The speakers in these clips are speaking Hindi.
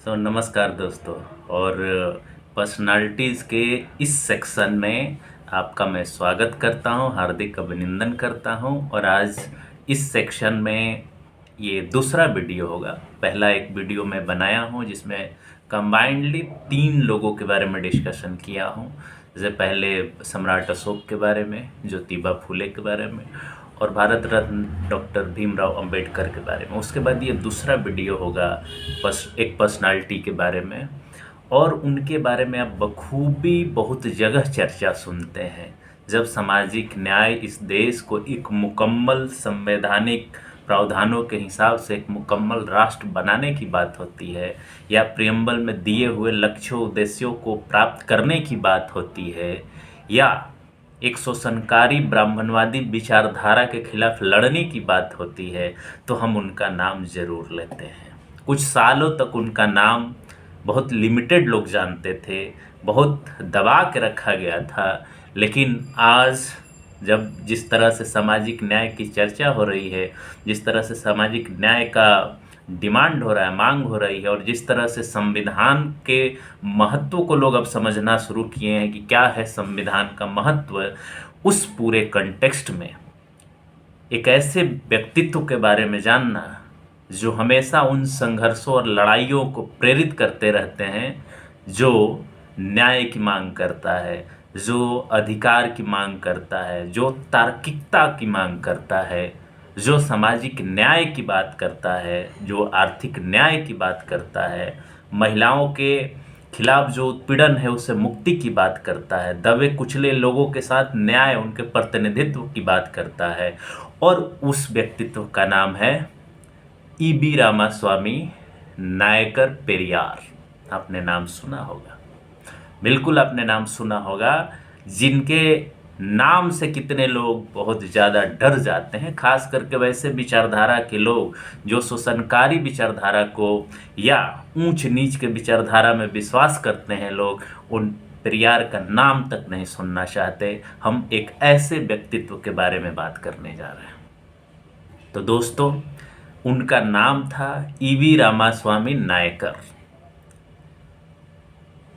नमस्कार दोस्तों। और पर्सनालिटीज़ के इस सेक्शन में आपका मैं स्वागत करता हूं, हार्दिक अभिनंदन करता हूं। और आज इस सेक्शन में ये दूसरा वीडियो होगा। पहला एक वीडियो मैं बनाया हूं जिसमें कंबाइंडली 3 लोगों के बारे में डिस्कशन किया हूं। जैसे पहले सम्राट अशोक के बारे में, ज्योतिबा फुले के बारे में, और भारत रत्न डॉक्टर भीमराव अंबेडकर के बारे में। उसके बाद ये दूसरा वीडियो होगा एक पर्सनालिटी के बारे में, और उनके बारे में आप बखूबी बहुत जगह चर्चा सुनते हैं। जब सामाजिक न्याय इस देश को एक मुकम्मल संवैधानिक प्रावधानों के हिसाब से एक मुकम्मल राष्ट्र बनाने की बात होती है, या प्रियम्बल में दिए हुए लक्ष्यों उद्देश्यों को प्राप्त करने की बात होती है, या एक शोषणकारी ब्राह्मणवादी विचारधारा के खिलाफ लड़ने की बात होती है, तो हम उनका नाम जरूर लेते हैं। कुछ सालों तक उनका नाम बहुत लिमिटेड लोग जानते थे, बहुत दबा के रखा गया था। लेकिन आज जब जिस तरह से सामाजिक न्याय की चर्चा हो रही है, जिस तरह से सामाजिक न्याय का डिमांड हो रहा है, मांग हो रही है, और जिस तरह से संविधान के महत्व को लोग अब समझना शुरू किए हैं कि क्या है संविधान का महत्व, उस पूरे कंटेक्स्ट में एक ऐसे व्यक्तित्व के बारे में जानना जो हमेशा उन संघर्षों और लड़ाइयों को प्रेरित करते रहते हैं, जो न्याय की मांग करता है, जो अधिकार की मांग करता है, जो तार्किकता की मांग करता है, जो सामाजिक न्याय की बात करता है, जो आर्थिक न्याय की बात करता है, महिलाओं के खिलाफ जो उत्पीड़न है उससे मुक्ति की बात करता है, दबे कुचले लोगों के साथ न्याय, उनके प्रतिनिधित्व की बात करता है। और उस व्यक्तित्व का नाम है ईबी रामास्वामी नायकर पेरियार। आपने नाम सुना होगा, बिल्कुल आपने नाम सुना होगा, जिनके नाम से कितने लोग बहुत ज़्यादा डर जाते हैं। खास करके वैसे विचारधारा के लोग जो शोषणकारी विचारधारा को या ऊंच नीच के विचारधारा में विश्वास करते हैं, लोग उन पेरियार का नाम तक नहीं सुनना चाहते। हम एक ऐसे व्यक्तित्व के बारे में बात करने जा रहे हैं। तो दोस्तों, उनका नाम था ईवी रामास्वामी नायकर।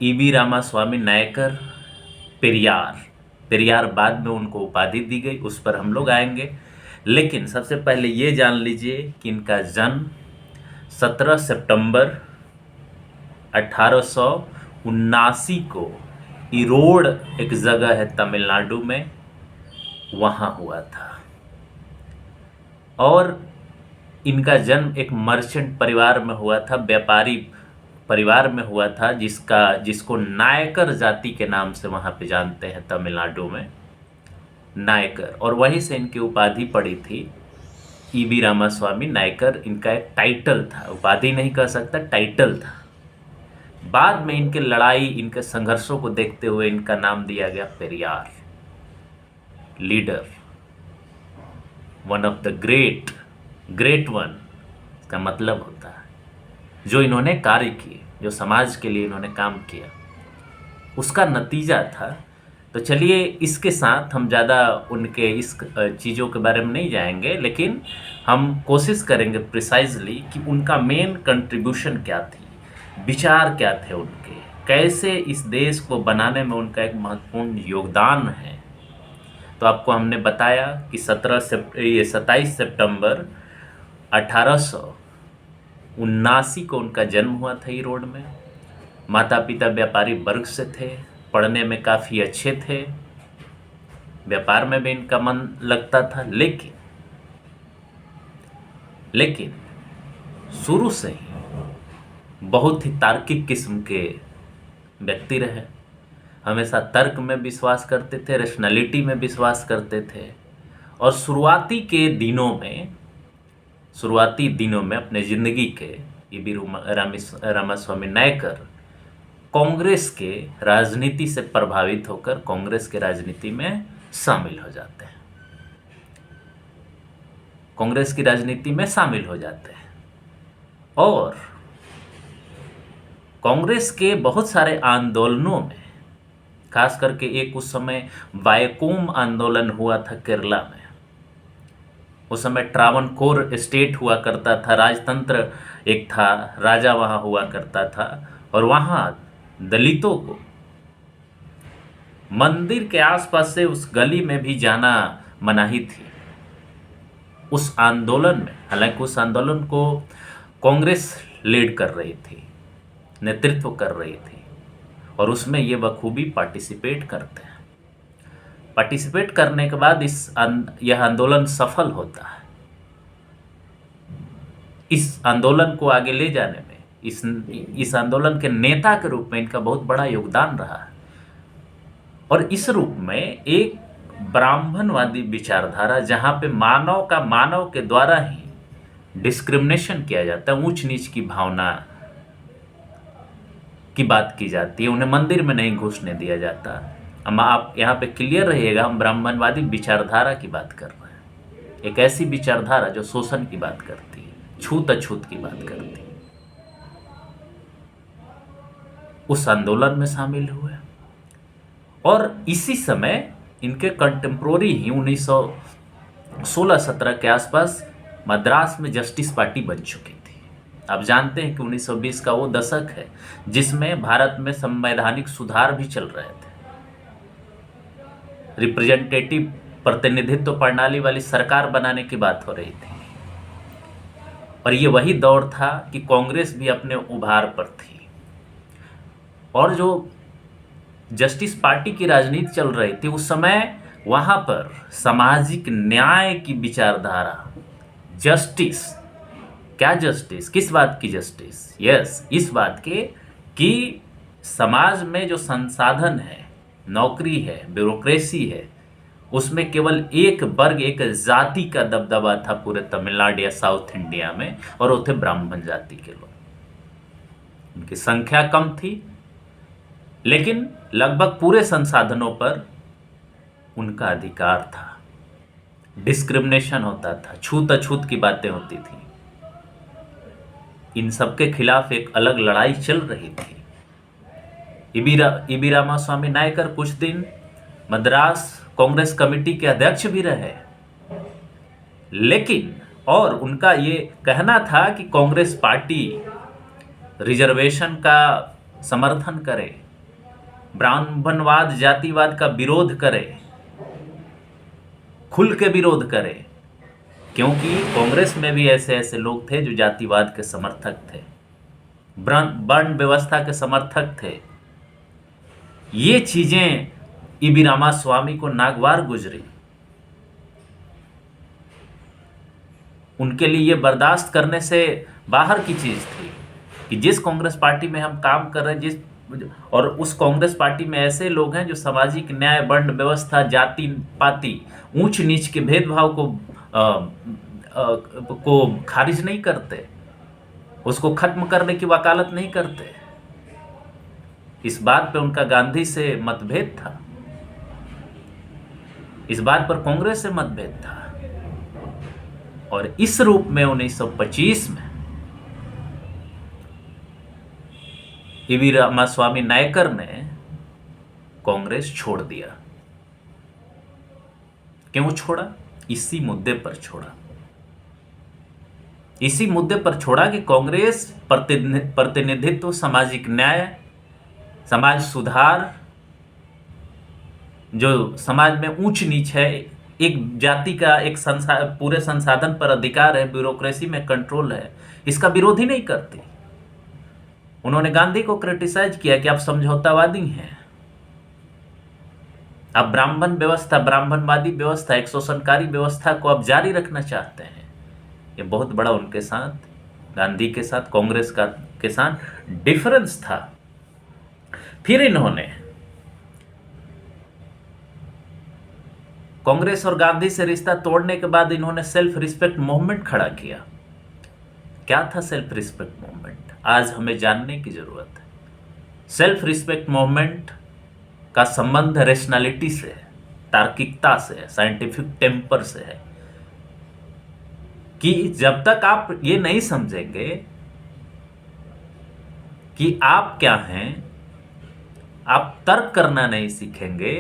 ईवी रामास्वामी नायकर पेरियार। पेरियार बाद में उनको उपाधि दी गई, उस पर हम लोग आएंगे। लेकिन सबसे पहले ये जान लीजिए कि इनका जन्म 17 सितंबर 1879 को इरोड एक जगह है तमिलनाडु में, वहाँ हुआ था। और इनका जन्म एक मर्चेंट परिवार में हुआ था, व्यापारी परिवार में हुआ था, जिसको नायकर जाति के नाम से वहाँ पे जानते हैं तमिलनाडु में, नायकर। और वहीं से इनकी उपाधि पड़ी थी ईवी रामास्वामी नायकर। इनका एक टाइटल था, उपाधि नहीं कह सकता, टाइटल था। बाद में इनके लड़ाई, इनके संघर्षों को देखते हुए इनका नाम दिया गया Periyar, leader, one of the great one. इसका मतलब होता है जो इन्होंने कार्य किए, जो समाज के लिए इन्होंने काम किया, उसका नतीजा था। तो चलिए, इसके साथ हम ज़्यादा उनके इस चीज़ों के बारे में नहीं जाएंगे, लेकिन हम कोशिश करेंगे प्रिसाइजली कि उनका मेन कंट्रीब्यूशन क्या थी, विचार क्या थे उनके, कैसे इस देश को बनाने में उनका एक महत्वपूर्ण योगदान है। तो आपको हमने बताया कि 27 सितंबर 1879 को उनका जन्म हुआ था इरोड में। माता पिता व्यापारी वर्ग से थे, पढ़ने में काफ़ी अच्छे थे, व्यापार में भी इनका मन लगता था। लेकिन शुरू से ही बहुत ही तार्किक किस्म के व्यक्ति रहे। हमेशा तर्क में विश्वास करते थे, रैशनैलिटी में विश्वास करते थे। और शुरुआती दिनों में अपने ज़िंदगी के ईवी रामास्वामी नायकर कांग्रेस के राजनीति से प्रभावित होकर कांग्रेस के राजनीति में शामिल हो जाते हैं। कांग्रेस की राजनीति में शामिल हो जाते हैं और कांग्रेस के बहुत सारे आंदोलनों में, खास करके एक उस समय वायकोम आंदोलन हुआ था केरला में, उस समय ट्रावनकोर स्टेट हुआ करता था, राजतंत्र एक था, राजा वहाँ हुआ करता था। और वहाँ दलितों को मंदिर के आसपास से उस गली में भी जाना मनाही थी। उस आंदोलन में, हालांकि उस आंदोलन को कांग्रेस लीड कर रही थी, नेतृत्व कर रही थी, और उसमें ये बखूबी पार्टिसिपेट करते हैं। पार्टिसिपेट करने के बाद यह आंदोलन सफल होता है। इस आंदोलन को आगे ले जाने में इस आंदोलन के नेता के रूप में इनका बहुत बड़ा योगदान रहा है। और इस रूप में एक ब्राह्मणवादी विचारधारा, जहां पे मानव के द्वारा ही डिस्क्रिमिनेशन किया जाता है, ऊंच नीच की भावना की बात की जाती है, उन्हें मंदिर में नहीं घुसने दिया जाता। हम आप यहाँ पे क्लियर रहिएगा, हम ब्राह्मणवादी विचारधारा की बात कर रहे हैं। एक ऐसी विचारधारा जो शोषण की बात करती है, छूत अछूत की बात करती है। उस आंदोलन में शामिल हुए और इसी समय इनके कंटेम्प्रोरी ही 1916-17 के आसपास मद्रास में जस्टिस पार्टी बन चुकी थी। आप जानते हैं कि 1920 का वो दशक है जिसमें भारत में संवैधानिक सुधार भी चल रहे थे। रिप्रेजेंटेटिव प्रतिनिधित्व प्रणाली वाली सरकार बनाने की बात हो रही थी। और ये वही दौर था कि कांग्रेस भी अपने उभार पर थी, और जो जस्टिस पार्टी की राजनीति चल रही थी उस समय, वहां पर सामाजिक न्याय की विचारधारा, जस्टिस, क्या जस्टिस, किस बात की जस्टिस, यस, इस बात के कि समाज में जो संसाधन है, नौकरी है, ब्यूरोक्रेसी है, उसमें केवल एक वर्ग, एक जाति का दबदबा था पूरे तमिलनाडु या साउथ इंडिया में, और वो थे ब्राह्मण जाति के लोग। उनकी संख्या कम थी, लेकिन लगभग पूरे संसाधनों पर उनका अधिकार था। डिस्क्रिमिनेशन होता था, छूत अछूत की बातें होती थी। इन सब के खिलाफ एक अलग लड़ाई चल रही थी। ईबी रामास्वामी नायकर कुछ दिन मद्रास कांग्रेस कमेटी के अध्यक्ष भी रहे, लेकिन और उनका ये कहना था कि कांग्रेस पार्टी रिजर्वेशन का समर्थन करे, ब्राह्मणवाद, जातिवाद का विरोध करे, खुल के विरोध करे, क्योंकि कांग्रेस में भी ऐसे ऐसे लोग थे जो जातिवाद के समर्थक थे, वर्ण व्यवस्था के समर्थक थे। ये चीजें ईबी रामास्वामी को नागवार गुजरी। उनके लिए ये बर्दाश्त करने से बाहर की चीज थी कि जिस कांग्रेस पार्टी में हम काम कर रहे हैं, और उस कांग्रेस पार्टी में ऐसे लोग हैं जो सामाजिक न्याय, वर्ण व्यवस्था, जाति पाति, ऊंच नीच के भेदभाव को खारिज नहीं करते, उसको खत्म करने की वकालत नहीं करते। इस बात पे उनका गांधी से मतभेद था, इस बात पर कांग्रेस से मतभेद था। और इस रूप में 1925 में ईबी रामास्वामी नायकर ने कांग्रेस छोड़ दिया। क्यों छोड़ा? इसी मुद्दे पर छोड़ा। इसी मुद्दे पर छोड़ा कि कांग्रेस प्रतिनिधित्व, सामाजिक न्याय, समाज सुधार, जो समाज में ऊंच नीच है, एक जाति का एक पूरे संसाधन पर अधिकार है, ब्यूरोक्रेसी में कंट्रोल है, इसका विरोध ही नहीं करती। उन्होंने गांधी को क्रिटिसाइज किया कि आप समझौतावादी हैं, आप ब्राह्मण व्यवस्था, ब्राह्मणवादी व्यवस्था, एक शोषणकारी व्यवस्था को आप जारी रखना चाहते हैं। ये बहुत बड़ा उनके साथ, गांधी के साथ, कांग्रेस के साथ डिफरेंस था। फिर इन्होंने कांग्रेस और गांधी से रिश्ता तोड़ने के बाद इन्होंने सेल्फ रिस्पेक्ट मूवमेंट खड़ा किया। क्या था सेल्फ रिस्पेक्ट मूवमेंट? आज हमें जानने की जरूरत है। सेल्फ रिस्पेक्ट मूवमेंट का संबंध रेशनैलिटी से है, तार्किकता से है, साइंटिफिक टेम्पर से है, कि जब तक आप ये नहीं समझेंगे कि आप क्या हैं, आप तर्क करना नहीं सीखेंगे,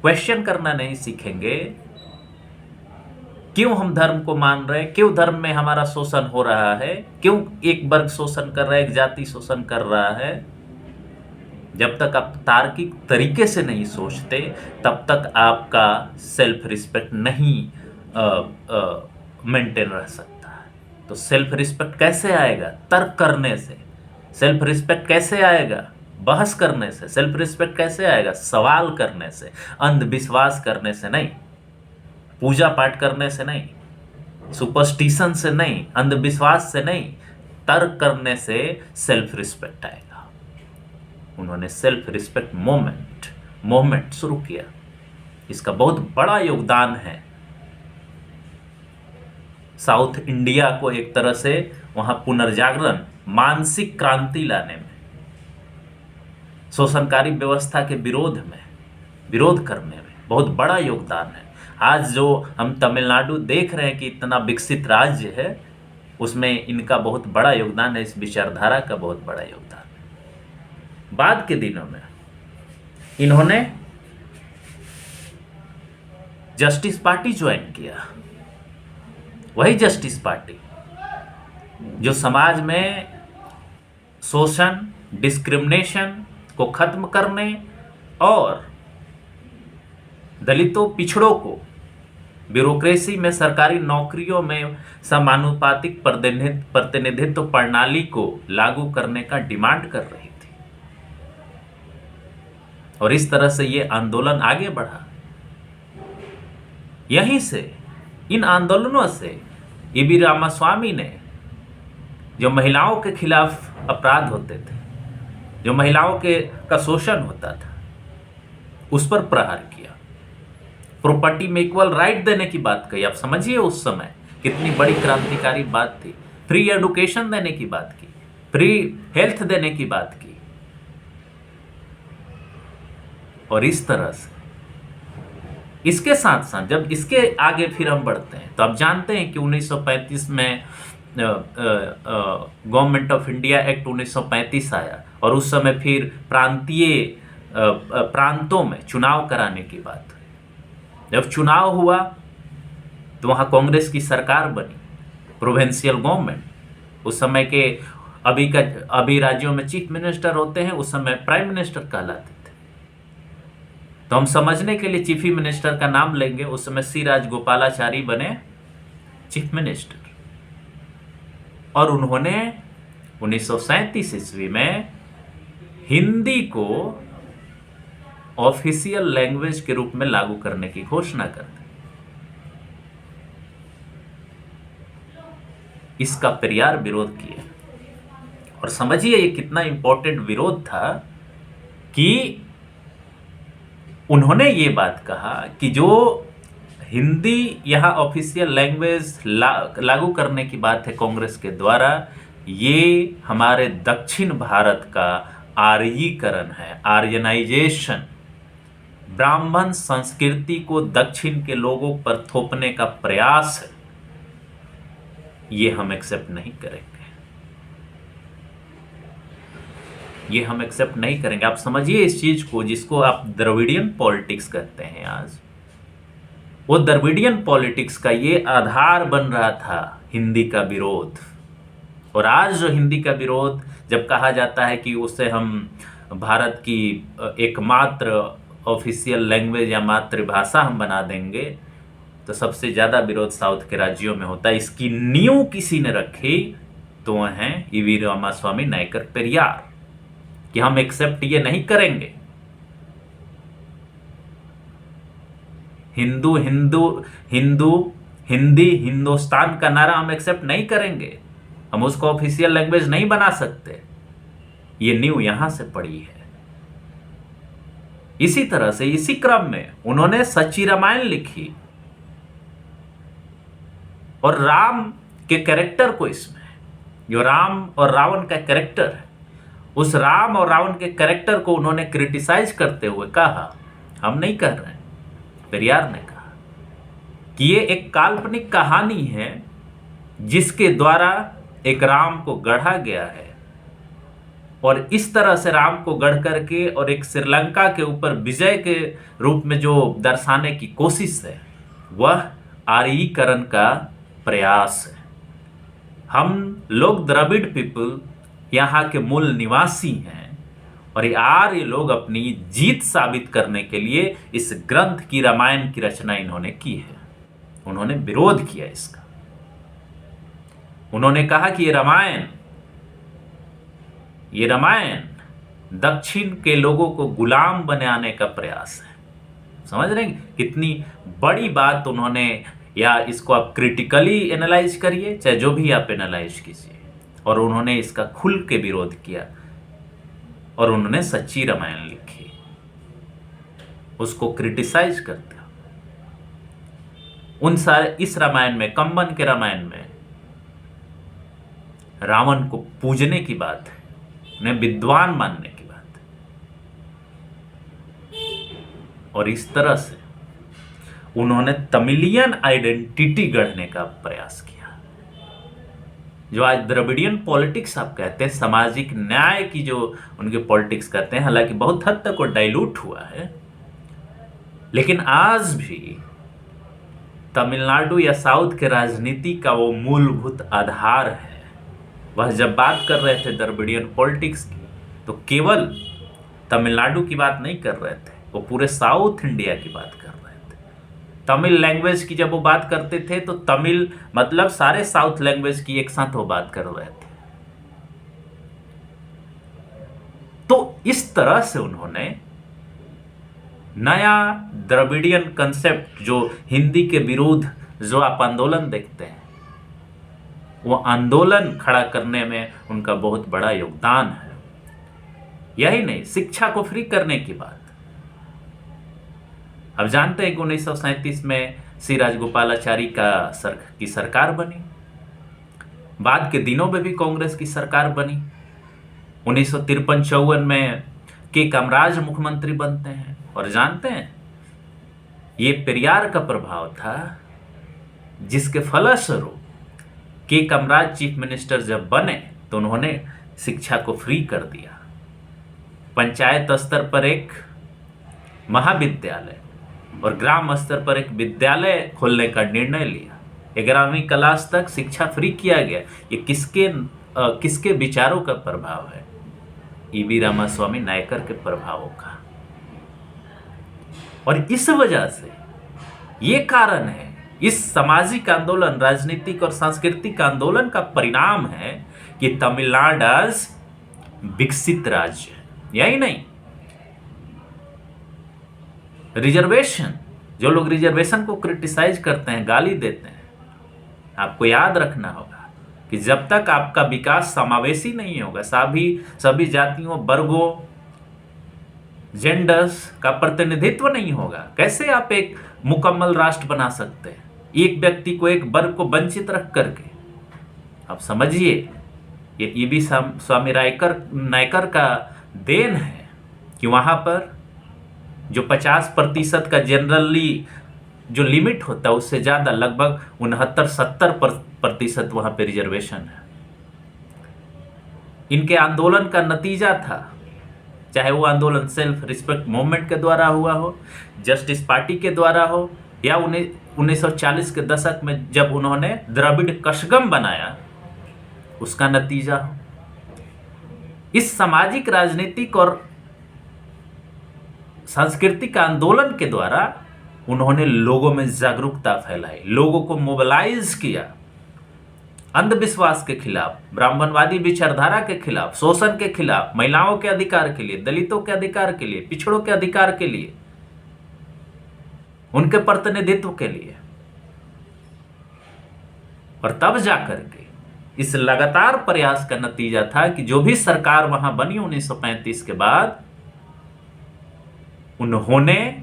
क्वेश्चन करना नहीं सीखेंगे, क्यों हम धर्म को मान रहे हैं, क्यों धर्म में हमारा शोषण हो रहा है, क्यों एक वर्ग शोषण कर रहा है, एक जाति शोषण कर रहा है। जब तक आप तार्किक तरीके से नहीं सोचते तब तक आपका सेल्फ रिस्पेक्ट नहीं मेंटेन रह सकता है। तो सेल्फ रिस्पेक्ट कैसे आएगा? तर्क करने से। सेल्फ रिस्पेक्ट कैसे आएगा? बहस करने से। सेल्फ रिस्पेक्ट कैसे आएगा? सवाल करने से, अंधविश्वास करने से नहीं, पूजा पाठ करने से नहीं, सुपरस्टिशन से नहीं, अंधविश्वास से नहीं, तर्क करने से सेल्फ रिस्पेक्ट आएगा। उन्होंने सेल्फ रिस्पेक्ट मूवमेंट शुरू किया। इसका बहुत बड़ा योगदान है साउथ इंडिया को एक तरह से वहां पुनर्जागरण, मानसिक क्रांति लाने में, शोषणकारी व्यवस्था के विरोध करने में बहुत बड़ा योगदान है। आज जो हम तमिलनाडु देख रहे हैं कि इतना विकसित राज्य है, उसमें इनका बहुत बड़ा योगदान है, इस विचारधारा का बहुत बड़ा योगदान है। बाद के दिनों में इन्होंने जस्टिस पार्टी ज्वाइन किया। वही जस्टिस पार्टी जो समाज में शोषण, डिस्क्रिमिनेशन को खत्म करने और दलितों, पिछड़ों को ब्यूरोक्रेसी में, सरकारी नौकरियों में समानुपातिक प्रतिनिधित्व प्रणाली को लागू करने का डिमांड कर रही थी। और इस तरह से ये आंदोलन आगे बढ़ा। यहीं से, इन आंदोलनों से ईवी रामास्वामी ने, जो महिलाओं के खिलाफ अपराध होते थे, जो महिलाओं का शोषण होता था, उस पर प्रहार किया। प्रॉपर्टी में इक्वल राइट देने की बात कही। आप समझिए उस समय कितनी बड़ी क्रांतिकारी बात थी। फ्री एजुकेशन देने की बात की, फ्री हेल्थ देने की बात की। और इस तरह से इसके साथ साथ जब इसके आगे फिर हम बढ़ते हैं तो आप जानते हैं कि 1935 में गवर्नमेंट ऑफ इंडिया एक्ट 1935 आया और उस समय फिर प्रांतों में चुनाव कराने की बात हुई। जब चुनाव हुआ तो वहाँ कांग्रेस की सरकार बनी, प्रोविंशियल गवर्नमेंट। उस समय के अभी राज्यों में चीफ मिनिस्टर होते हैं, उस समय प्राइम मिनिस्टर कहलाते थे। तो हम समझने के लिए चीफ मिनिस्टर का नाम लेंगे। उस समय सी राजगोपालाचारी बने चीफ मिनिस्टर और उन्होंने 1937 ईस्वी में हिंदी को ऑफिशियल लैंग्वेज के रूप में लागू करने की घोषणा कर दी। इसका पेरियार विरोध किया। और समझिए ये कितना इंपॉर्टेंट विरोध था कि उन्होंने ये बात कहा कि जो हिंदी यहाँ ऑफिशियल लैंग्वेज लागू करने की बात है कांग्रेस के द्वारा, ये हमारे दक्षिण भारत का आर्यीकरण है, आर्यनाइजेशन, ब्राह्मण संस्कृति को दक्षिण के लोगों पर थोपने का प्रयास है। ये हम एक्सेप्ट नहीं करेंगे, ये हम एक्सेप्ट नहीं करेंगे। आप समझिए इस चीज को, जिसको आप द्रविडियन पॉलिटिक्स कहते हैं आज, वो द्रविडियन पॉलिटिक्स का ये आधार बन रहा था हिंदी का विरोध। और आज जो हिंदी का विरोध जब कहा जाता है कि उसे हम भारत की एकमात्र ऑफिशियल लैंग्वेज या मातृभाषा हम बना देंगे, तो सबसे ज़्यादा विरोध साउथ के राज्यों में होता है। इसकी नींव किसी ने रखी तो वह हैं ईवी रामास्वामी नायकर पेरियार, कि हम एक्सेप्ट ये नहीं करेंगे। हिंदी हिंदुस्तान का नारा हम एक्सेप्ट नहीं करेंगे, हम उसको ऑफिशियल लैंग्वेज नहीं बना सकते। ये नींव यहां से पड़ी है। इसी तरह से इसी क्रम में उन्होंने सच्ची रामायण लिखी और राम के कैरेक्टर को, इसमें जो राम और रावण का कैरेक्टर है, उस राम और रावण के कैरेक्टर को उन्होंने क्रिटिसाइज करते हुए कहा, हम नहीं कह रहे हैं, पेरियार ने कहा कि ये एक काल्पनिक कहानी है जिसके द्वारा एक राम को गढ़ा गया है, और इस तरह से राम को गढ़ करके और एक श्रीलंका के ऊपर विजय के रूप में जो दर्शाने की कोशिश है, वह आर्यीकरण का प्रयास है। हम लोग द्रविड़ पीपल यहाँ के मूल निवासी हैं और ये आर्य लोग अपनी जीत साबित करने के लिए इस ग्रंथ की, रामायण की रचना इन्होंने की है। उन्होंने विरोध किया इसका। उन्होंने कहा कि ये रामायण दक्षिण के लोगों को गुलाम बनाने का प्रयास है। समझ रहे हैं कितनी बड़ी बात उन्होंने, या इसको आप क्रिटिकली एनालाइज करिए, चाहे जो भी आप एनालाइज कीजिए, और उन्होंने इसका खुल के विरोध किया और उन्होंने सच्ची रामायण लिखी, उसको क्रिटिसाइज करते। इस रामायण में, कंबन के रामायण में रावण को पूजने की बात है, उन्हें विद्वान मानने की बात है, और इस तरह से उन्होंने तमिलियन आइडेंटिटी गढ़ने का प्रयास किया। जो आज द्रविडियन पॉलिटिक्स आप कहते हैं, सामाजिक न्याय की जो उनके पॉलिटिक्स कहते हैं, हालांकि बहुत हद तक वो डाइल्यूट हुआ है, लेकिन आज भी तमिलनाडु या साउथ के राजनीति का वो मूलभूत आधार है। वह जब बात कर रहे थे द्रविडियन पॉलिटिक्स की, तो केवल तमिलनाडु की बात नहीं कर रहे थे, वो पूरे साउथ इंडिया की बात कर रहे थे। तमिल लैंग्वेज की जब वो बात करते थे तो तमिल मतलब सारे साउथ लैंग्वेज की एक साथ वो बात कर रहे थे। तो इस तरह से उन्होंने नया द्रविडियन कंसेप्ट, जो हिंदी के विरुद्ध जो आप आंदोलन देखते हैं, वो आंदोलन खड़ा करने में उनका बहुत बड़ा योगदान है। यही नहीं, शिक्षा को फ्री करने की बात। अब जानते हैं कि 1937 में श्री राजगोपालाचारी की सरकार बनी। बाद के दिनों में भी कांग्रेस की सरकार बनी। 1953-54 में के कामराज मुख्यमंत्री बनते हैं। और जानते हैं, ये पेरियार का प्रभाव था, जिसके फलस्वरूप के कामराज चीफ मिनिस्टर जब बने तो उन्होंने शिक्षा को फ्री कर दिया। पंचायत स्तर पर एक महाविद्यालय और ग्राम स्तर पर एक विद्यालय खोलने का निर्णय लिया। 11वीं क्लास तक शिक्षा फ्री किया गया। ये किसके विचारों का प्रभाव है? ईवी रामास्वामी नायकर के प्रभावों का। और इस वजह से ये कारण है, इस सामाजिक आंदोलन, राजनीतिक और सांस्कृतिक आंदोलन का परिणाम है कि तमिलनाडु आज विकसित राज्य है। यही नहीं, रिजर्वेशन, जो लोग रिजर्वेशन को क्रिटिसाइज करते हैं, गाली देते हैं, आपको याद रखना होगा कि जब तक आपका विकास समावेशी नहीं होगा, सभी जातियों, वर्गों, जेंडर्स का प्रतिनिधित्व नहीं होगा, कैसे आप एक मुकम्मल राष्ट्र बना सकते हैं? एक व्यक्ति को, एक वर्ग को वंचित रख करके। आप समझिए, ये ईवी स्वामी नायकर का देन है कि वहाँ पर जो 50% का जनरली जो लिमिट होता है, उससे ज़्यादा, लगभग 69-70% वहाँ पे रिजर्वेशन है। इनके आंदोलन का नतीजा था, चाहे वो आंदोलन सेल्फ रिस्पेक्ट मूवमेंट के द्वारा हुआ हो, जस्टिस पार्टी के द्वारा हो, या 1940 के दशक में जब उन्होंने द्रविड़ कशगम बनाया, उसका नतीजा हो। इस सामाजिक, राजनीतिक और सांस्कृतिक आंदोलन के द्वारा उन्होंने लोगों में जागरूकता फैलाई, लोगों को मोबिलाइज किया, अंधविश्वास के खिलाफ, ब्राह्मणवादी विचारधारा के खिलाफ, शोषण के खिलाफ, महिलाओं के अधिकार के लिए, दलितों के अधिकार के लिए, पिछड़ों के अधिकार के लिए, उनके प्रतिनिधित्व के लिए। और तब जाकर के इस लगातार प्रयास का नतीजा था कि जो भी सरकार वहां बनी 1935 के बाद, उन्होंने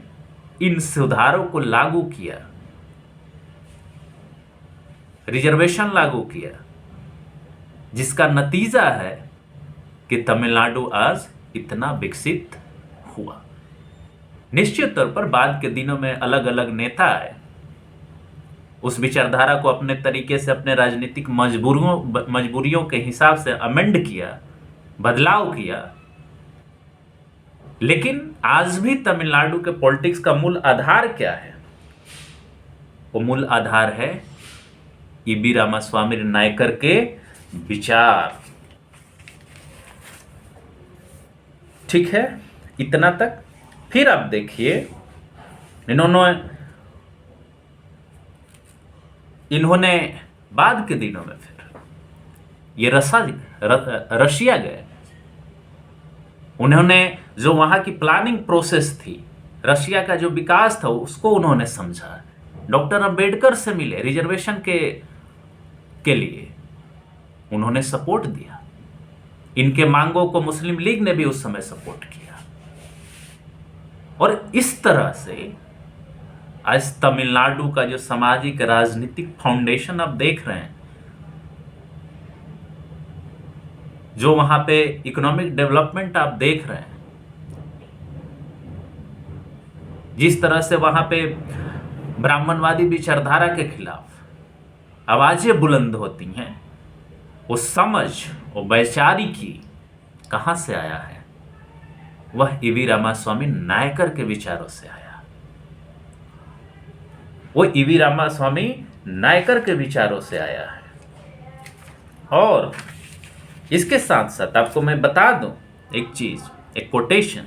इन सुधारों को लागू किया, रिजर्वेशन लागू किया, जिसका नतीजा है कि तमिलनाडु आज इतना विकसित हुआ। निश्चित तौर पर बाद के दिनों में अलग अलग नेता आए, उस विचारधारा को अपने तरीके से, अपने राजनीतिक मजबूरियों के हिसाब से अमेंड किया, बदलाव किया। लेकिन आज भी तमिलनाडु के पॉलिटिक्स का मूल आधार क्या है? वो मूल आधार है ईवी रामास्वामी नायकर के विचार। ठीक है, इतना तक। फिर आप देखिए, इन्होंने बाद के दिनों में फिर ये रशिया गए। उन्होंने जो वहां की प्लानिंग प्रोसेस थी, रशिया का जो विकास था, उसको उन्होंने समझा। डॉक्टर अंबेडकर से मिले, रिजर्वेशन के लिए उन्होंने सपोर्ट दिया। इनके मांगों को मुस्लिम लीग ने भी उस समय सपोर्ट किया। और इस तरह से आज तमिलनाडु का जो सामाजिक राजनीतिक फाउंडेशन आप देख रहे हैं, जो वहां पे इकोनॉमिक डेवलपमेंट आप देख रहे हैं, जिस तरह से वहां पे ब्राह्मणवादी विचारधारा के खिलाफ आवाजें बुलंद होती हैं, वो समझ, वो वैचारिकी कहां से आया है? वह ईवी रामास्वामी नायकर के विचारों से आया। वो ईवी रामास्वामी नायकर के विचारों से आया है। और इसके साथ साथ आपको मैं बता दूं एक चीज, एक कोटेशन,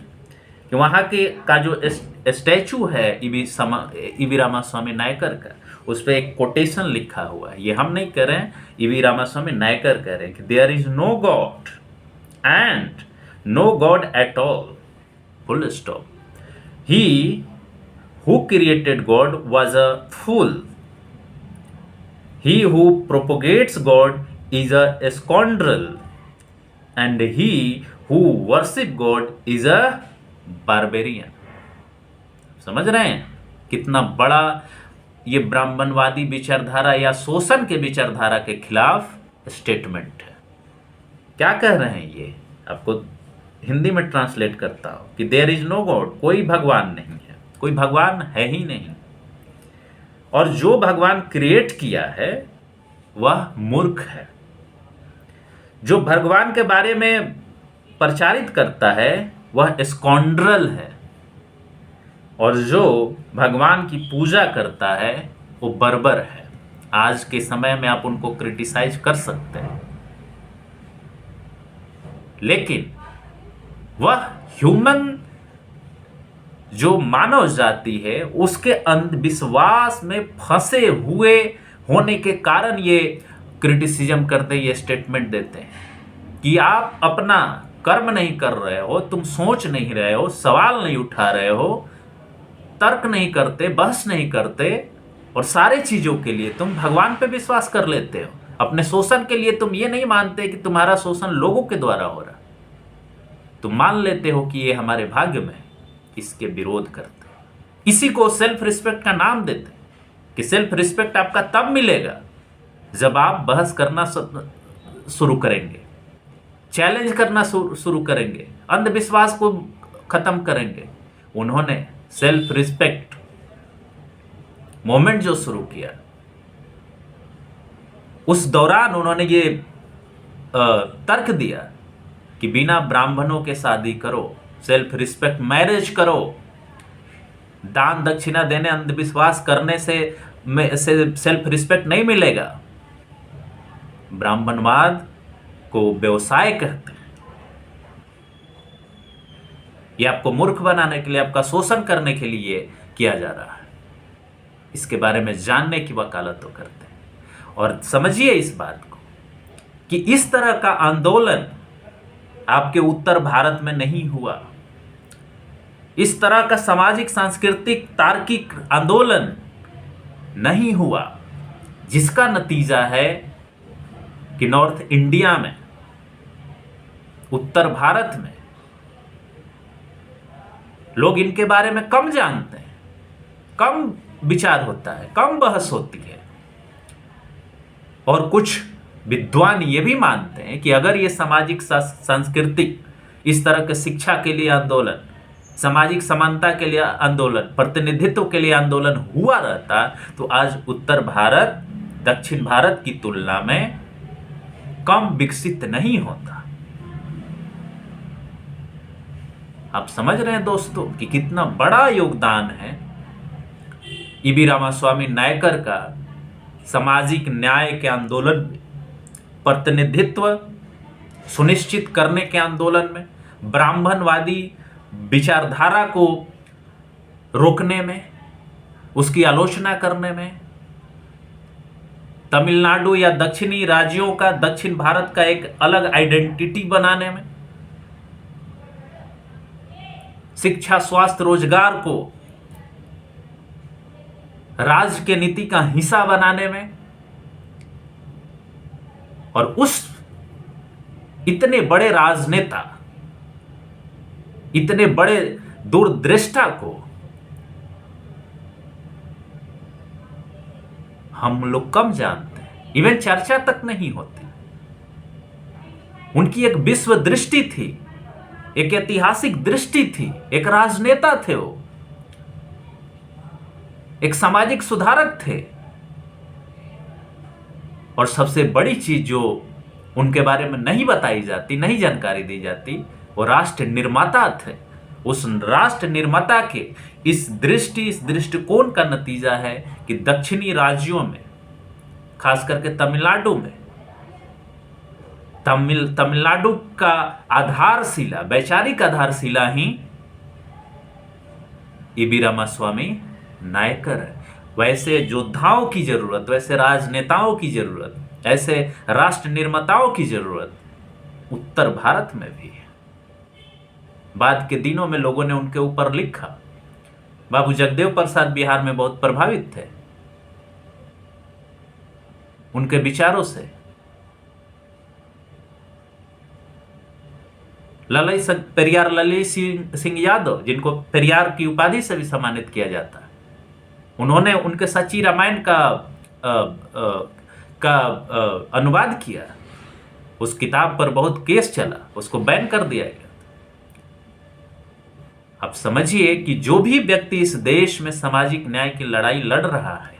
कि वहां के का जो स्टैचू है ईवी रामास्वामी नायकर का, उस पर एक कोटेशन लिखा हुआ है। ये हम नहीं कह रहे हैं, ईवी रामास्वामी नायकर कह रहे हैं कि there is no God and no God at all, full stop. He who created God was a fool. He who propagates God is a scoundrel. And he who worship God is a barbarian. समझ रहे हैं कितना बड़ा ये ब्राह्मणवादी विचारधारा या शोषण के विचारधारा के खिलाफ स्टेटमेंट है। क्या कह रहे हैं ये? आपको हिंदी में ट्रांसलेट करता हूं कि देयर इज नो गॉड, कोई भगवान नहीं है, कोई भगवान है ही नहीं। और जो भगवान क्रिएट किया है वह मूर्ख है। जो भगवान के बारे में प्रचारित करता है वह स्कॉन्ड्रल है। और जो भगवान की पूजा करता है वो बर्बर है। आज के समय में आप उनको क्रिटिसाइज कर सकते हैं, लेकिन वह ह्यूमन जो मानव जाति है उसके अंधविश्वास में फंसे हुए होने के कारण ये क्रिटिसिज्म करते, ये स्टेटमेंट देते हैं कि आप अपना कर्म नहीं कर रहे हो, तुम सोच नहीं रहे हो, सवाल नहीं उठा रहे हो, तर्क नहीं करते, बहस नहीं करते, और सारे चीजों के लिए तुम भगवान पे विश्वास कर लेते हो। अपने शोषण के लिए तुम ये नहीं मानते कि तुम्हारा शोषण लोगों के द्वारा हो रहा, तुम मान लेते हो कि ये हमारे भाग्य में, इसके विरोध करते। इसी को सेल्फ रिस्पेक्ट का नाम देते कि सेल्फ रिस्पेक्ट आपका तब मिलेगा जब आप बहस करना शुरू करेंगे, चैलेंज करना शुरू करेंगे, अंधविश्वास को खत्म करेंगे। उन्होंने सेल्फ रिस्पेक्ट मूवमेंट जो शुरू किया, उस दौरान उन्होंने ये तर्क दिया कि बिना ब्राह्मणों के शादी करो, सेल्फ रिस्पेक्ट मैरिज करो, दान दक्षिणा देने, अंधविश्वास करने से सेल्फ रिस्पेक्ट नहीं मिलेगा। ब्राह्मणवाद को व्यवसाय कहते हैं। ये आपको मूर्ख बनाने के लिए, आपका शोषण करने के लिए किया जा रहा है। इसके बारे में जानने की वकालत तो करते हैं। और समझिए इस बात को कि इस तरह का आंदोलन आपके उत्तर भारत में नहीं हुआ। इस तरह का सामाजिक, सांस्कृतिक, तार्किक आंदोलन नहीं हुआ, जिसका नतीजा है कि नॉर्थ इंडिया में, उत्तर भारत में लोग इनके बारे में कम जानते हैं, कम विचार होता है, कम बहस होती है। और कुछ विद्वान ये भी मानते हैं कि अगर ये सामाजिक, सांस्कृतिक, इस तरह के शिक्षा के लिए आंदोलन, सामाजिक समानता के लिए आंदोलन, प्रतिनिधित्व के लिए आंदोलन हुआ रहता तो आज उत्तर भारत दक्षिण भारत की तुलना में कम विकसित नहीं होता। आप समझ रहे हैं दोस्तों कि कितना बड़ा योगदान है ईवी रामास्वामी नायकर का सामाजिक न्याय के आंदोलन में, प्रतिनिधित्व सुनिश्चित करने के आंदोलन में, ब्राह्मणवादी विचारधारा को रोकने में, उसकी आलोचना करने में, तमिलनाडु या दक्षिणी राज्यों का, दक्षिण भारत का एक अलग आइडेंटिटी बनाने में, शिक्षा, स्वास्थ्य, रोजगार को राज्य के नीति का हिस्सा बनाने में, और उस इतने बड़े राजनेता, इतने बड़े दूरदृष्टा को हम लोग कम जानते हैं, इवन चर्चा तक नहीं होती। उनकी एक विश्व दृष्टि थी, एक ऐतिहासिक दृष्टि थी, एक राजनेता थे, वो एक सामाजिक सुधारक थे। और सबसे बड़ी चीज जो उनके बारे में नहीं बताई जाती, नहीं जानकारी दी जाती, वो राष्ट्र निर्माता थे। उस राष्ट्र निर्माता के इस दृष्टिकोण का नतीजा है कि दक्षिणी राज्यों में, खास करके तमिलनाडु में, तमिलनाडु का आधारशिला, वैचारिक आधारशिला ही ईवी रामास्वामी नायकर है। वैसे योद्धाओं की जरूरत, वैसे राजनेताओं की जरूरत, ऐसे राष्ट्र निर्माताओं की जरूरत उत्तर भारत में भी है। बाद के दिनों में लोगों ने उनके ऊपर लिखा। बाबू जगदेव प्रसाद बिहार में बहुत प्रभावित थे उनके विचारों से। पेरियार लली सिंह यादव, जिनको पेरियार की उपाधि से भी सम्मानित किया जाता है, उन्होंने उनके सच्ची रामायण का अनुवाद किया। उस किताब पर बहुत केस चला, उसको बैन कर दिया गया। अब समझिए कि जो भी व्यक्ति इस देश में सामाजिक न्याय की लड़ाई लड़ रहा है,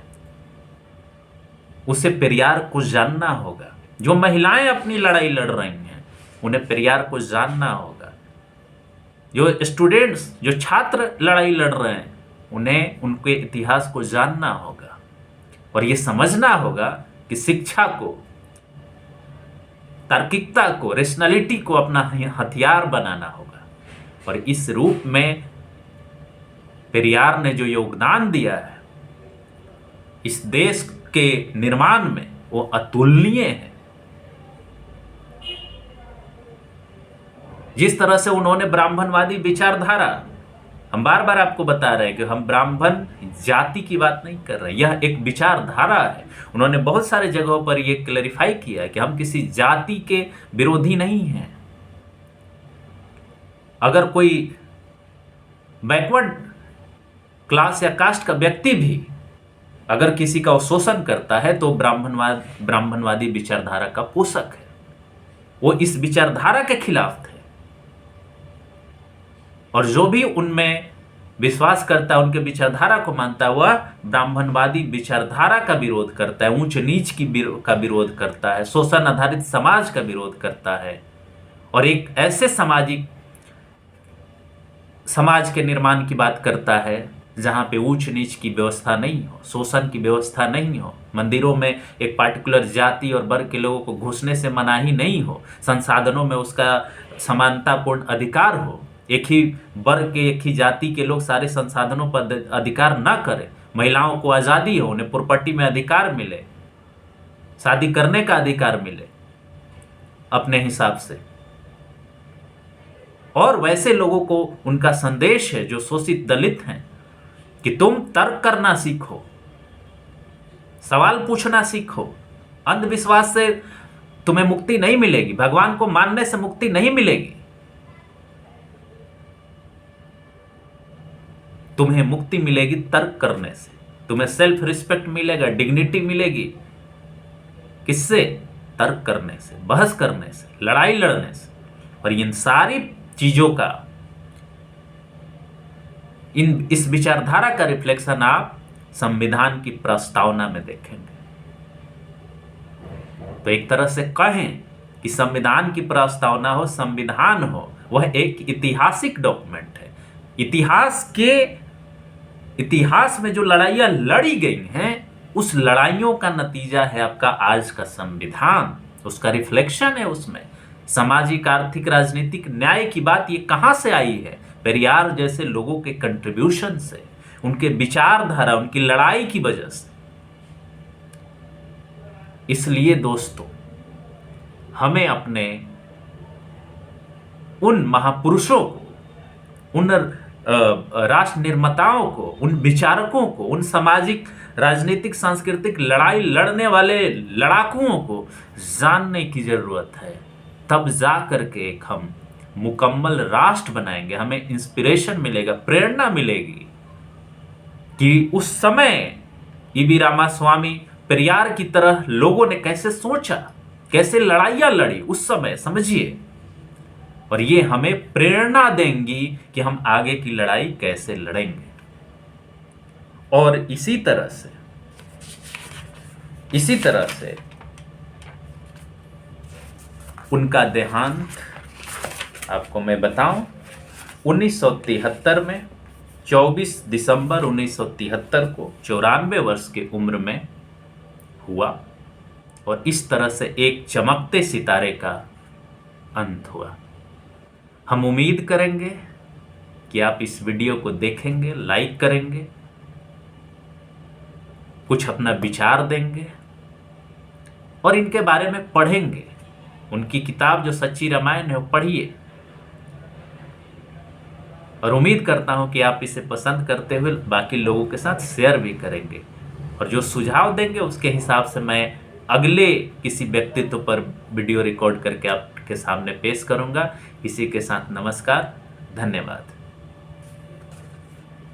उसे पेरियार को जानना होगा। जो महिलाएं अपनी लड़ाई लड़ रही हैं, उन्हें पेरियार को जानना होगा। जो स्टूडेंट्स, जो छात्र लड़ाई लड़ रहे हैं, उन्हें उनके इतिहास को जानना होगा। और ये समझना होगा कि शिक्षा को, तार्किकता को, रेशनैलिटी को अपना हथियार बनाना होगा। और इस रूप में पेरियार ने जो योगदान दिया है इस देश के निर्माण में, वो अतुलनीय है। जिस तरह से उन्होंने ब्राह्मणवादी विचारधारा, हम बार बार आपको बता रहे हैं कि हम ब्राह्मण जाति की बात नहीं कर रहे, यह एक विचारधारा है। उन्होंने बहुत सारे जगहों पर यह क्लैरिफाई किया है कि हम किसी जाति के विरोधी नहीं हैं। अगर कोई बैकवर्ड क्लास या कास्ट का व्यक्ति भी अगर किसी का शोषण करता है तो ब्राह्मणवादी विचारधारा का पोषक है, वो इस विचारधारा के खिलाफ थे। और जो भी उनमें विश्वास करता है, उनके विचारधारा को मानता है, वह ब्राह्मणवादी विचारधारा का विरोध करता है, ऊंच नीच का विरोध करता है, शोषण आधारित समाज का विरोध करता है, और एक ऐसे समाज के निर्माण की बात करता है जहाँ पे ऊंच नीच की व्यवस्था नहीं हो, शोषण की व्यवस्था नहीं हो, मंदिरों में एक पार्टिकुलर जाति और वर्ग के लोगों को घुसने से मनाही नहीं हो, संसाधनों में उसका समानतापूर्ण अधिकार हो, एक ही वर्ग के, एक ही जाति के लोग सारे संसाधनों पर अधिकार ना करें, महिलाओं को आज़ादी हो, उन्हें प्रॉपर्टी में अधिकार मिले, शादी करने का अधिकार मिले अपने हिसाब से। और वैसे लोगों को उनका संदेश है जो शोषित दलित हैं कि तुम तर्क करना सीखो, सवाल पूछना सीखो। अंधविश्वास से तुम्हें मुक्ति नहीं मिलेगी, भगवान को मानने से मुक्ति नहीं मिलेगी। तुम्हें मुक्ति मिलेगी तर्क करने से, तुम्हें सेल्फ रिस्पेक्ट मिलेगा, डिग्निटी मिलेगी। किससे? तर्क करने से, बहस करने से, लड़ाई लड़ने से। और इन सारी चीजों का, इस विचारधारा का रिफ्लेक्शन आप संविधान की प्रस्तावना में देखेंगे। तो एक तरह से कहें कि संविधान की प्रस्तावना हो, संविधान हो, वह एक ऐतिहासिक डॉक्यूमेंट है। इतिहास के इतिहास में जो लड़ाइयाँ लड़ी गई हैं, उस लड़ाइयों का नतीजा है आपका आज का संविधान, उसका रिफ्लेक्शन है उसमें। सामाजिक, आर्थिक, राजनीतिक न्याय की बात ये कहाँ से आई है? पेरियार जैसे लोगों के कंट्रीब्यूशन से, उनके विचारधारा, उनकी लड़ाई की वजह से। इसलिए दोस्तों, हमें अपने उन महापुरुषों को, उन राष्ट्र निर्माताओं को, उन विचारकों को, उन सामाजिक, राजनीतिक, सांस्कृतिक लड़ाई लड़ने वाले लड़ाकुओं को जानने की जरूरत है। तब जा करके एक हम मुकम्मल राष्ट्र बनाएंगे। हमें इंस्पिरेशन मिलेगा, प्रेरणा मिलेगी कि उस समय ईवी रामास्वामी, पेरियार की तरह लोगों ने कैसे सोचा, कैसे लड़ाइयां लड़ी उस समय, समझिए। और ये हमें प्रेरणा देंगी कि हम आगे की लड़ाई कैसे लड़ेंगे। और इसी तरह से उनका देहांत आपको मैं बताऊं, 1973 में 24 दिसंबर 1973 को 94 वर्ष की उम्र में हुआ। और इस तरह से एक चमकते सितारे का अंत हुआ। हम उम्मीद करेंगे कि आप इस वीडियो को देखेंगे, लाइक करेंगे, कुछ अपना विचार देंगे और इनके बारे में पढ़ेंगे। उनकी किताब जो सच्ची रामायण है वो पढ़िए। और उम्मीद करता हूं कि आप इसे पसंद करते हुए बाकी लोगों के साथ शेयर भी करेंगे। और जो सुझाव देंगे उसके हिसाब से मैं अगले किसी व्यक्तित्व पर वीडियो रिकॉर्ड करके आपके सामने पेश करूंगा। इसी के साथ नमस्कार, धन्यवाद।